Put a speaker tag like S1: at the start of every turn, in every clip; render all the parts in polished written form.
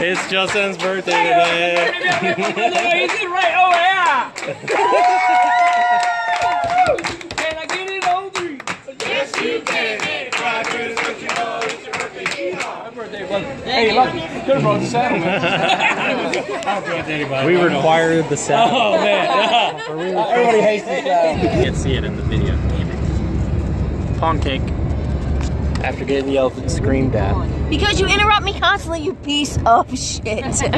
S1: It's Justin's birthday today.
S2: He's in right. Oh yeah. Can I get it on three? Yes, you can. Hey, look, you could have brought the saddle, man.
S1: We required the saddle.
S2: Oh, man. Everybody hates the saddle.
S1: You can't see it in the video. Damn it. Pound cake. After getting yelled and screamed at.
S3: Because you interrupt me constantly, you piece of shit.
S1: Say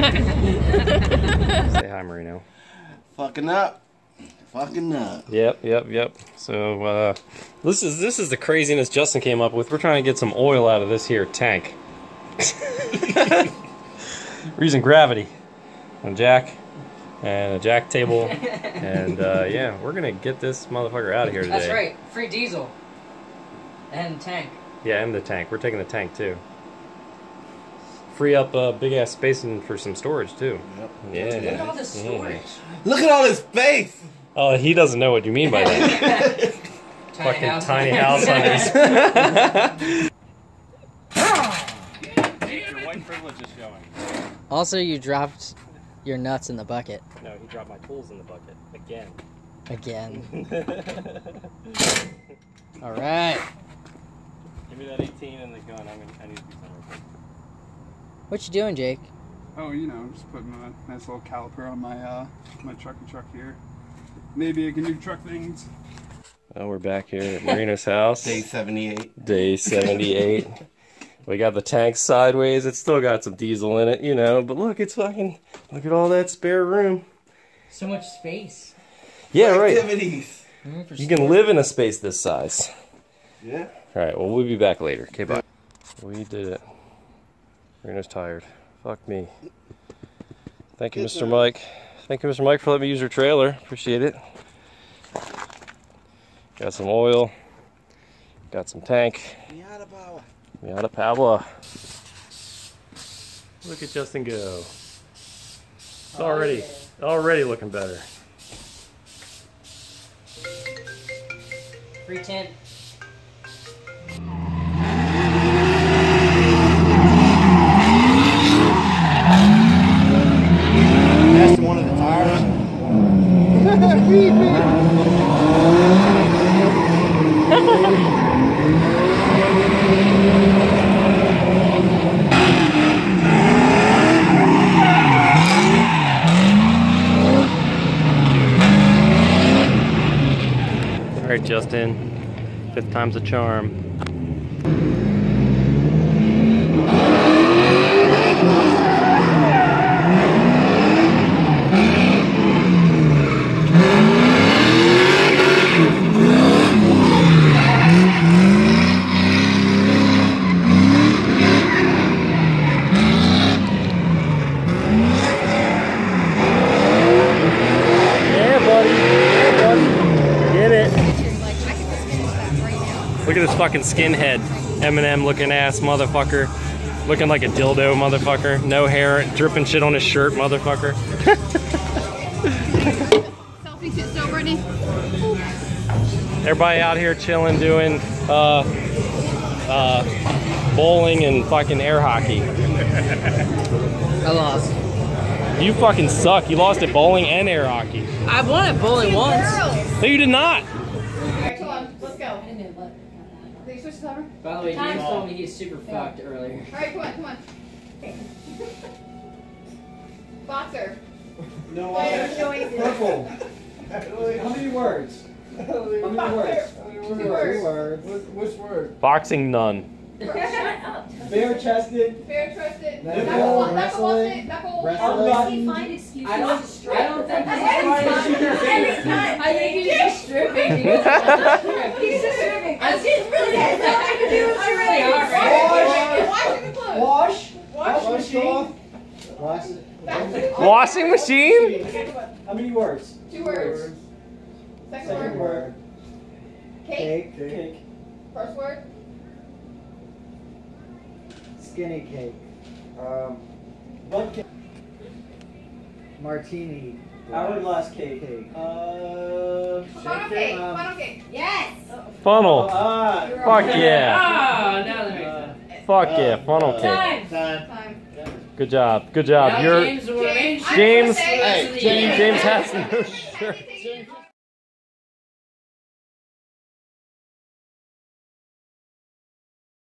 S1: hi, Marino.
S4: Fucking up. Fucking up.
S1: Yep. So, this is the craziness Justin came up with. We're trying to get some oil out of this here tank. We're using gravity on jack and a jack table, and yeah, we're gonna get this motherfucker out of here today.
S5: That's right, free diesel and tank.
S1: Yeah, and the tank. We're taking the tank too. Free up big ass space for some storage too.
S4: Yep.
S1: Yeah.
S5: Look at all this storage.
S4: Look at all this space.
S1: Oh, he doesn't know what you mean by that. Fucking tiny house hunters. Your white privilege is showing.
S5: Also, you dropped your nuts in the bucket.
S1: No, he dropped my tools in the bucket. Again.
S5: Again. Alright.
S1: Give me that 18 and the gun. I need to do something.
S5: What you doing, Jake?
S6: Oh, you know, just putting a nice little caliper on my my truck here. Maybe I can do truck things.
S1: Oh, we're back here at Marino's house.
S4: Day 78.
S1: Day 78. We got the tank sideways. It's still got some diesel in it, you know. But look, it's fucking... Look at all that spare room.
S5: So much space.
S1: Yeah, right.
S4: Activities.
S1: You can live in a space this size.
S4: Yeah.
S1: All right, well, we'll be back later. Okay, bye. We did it. Marino's tired. Fuck me. Thank you, Mr. Mike. Thank you, Mr. Mike, for letting me use your trailer. Appreciate it. Got some oil. Got some tank.
S4: Miata power.
S1: Miata power. Look at Justin go. It's already looking better.
S5: Free tint.
S4: That's one of the tires.
S1: All right, Justin. 5th time's a charm. Look at this fucking skinhead, Eminem looking ass motherfucker. Looking like a dildo motherfucker. No hair, dripping shit on his shirt motherfucker.
S7: Selfie sit still, Brittany.
S1: Everybody out here chilling, doing bowling and fucking air hockey.
S5: I lost.
S1: You fucking suck. You lost at bowling and air hockey.
S5: I won at bowling once.
S1: No, you did not.
S7: Alright, come on, let's go. Did you switch the cover?
S5: By the way, James told me he's super fucked earlier.
S7: Alright, come on. Boxer.
S4: No,
S7: Purple.
S6: How many words? How many words?
S7: Two words.
S6: Which word?
S1: Boxing, none.
S6: Bare chested.
S7: Fair trusted.
S6: Knuckle,
S7: Knuckle wrestling. Knuckle.
S6: Wrestling.
S7: Find excuses.
S5: I don't think
S7: Every time.
S5: I think he's just stripping.
S7: He's just stripping. It really has nothing to do with washing the clothes. Washing machine.
S1: Washing machine?
S6: How many words?
S7: 2 words. Second word. Cake.
S6: Cake.
S7: First word.
S8: Skinny cake.
S6: What cake?
S8: Martini.
S6: Hourglass cake.
S7: Funnel cake. Funnel cake. Yes.
S1: Funnel.
S6: Ah.
S1: Fuck yeah.
S5: Ah, now that makes sense.
S1: Fuck yeah, funnel cake. Good job. Good job.
S2: Now
S1: You're
S2: James will arrange.
S1: James.
S7: Hey,
S1: James has no shirt.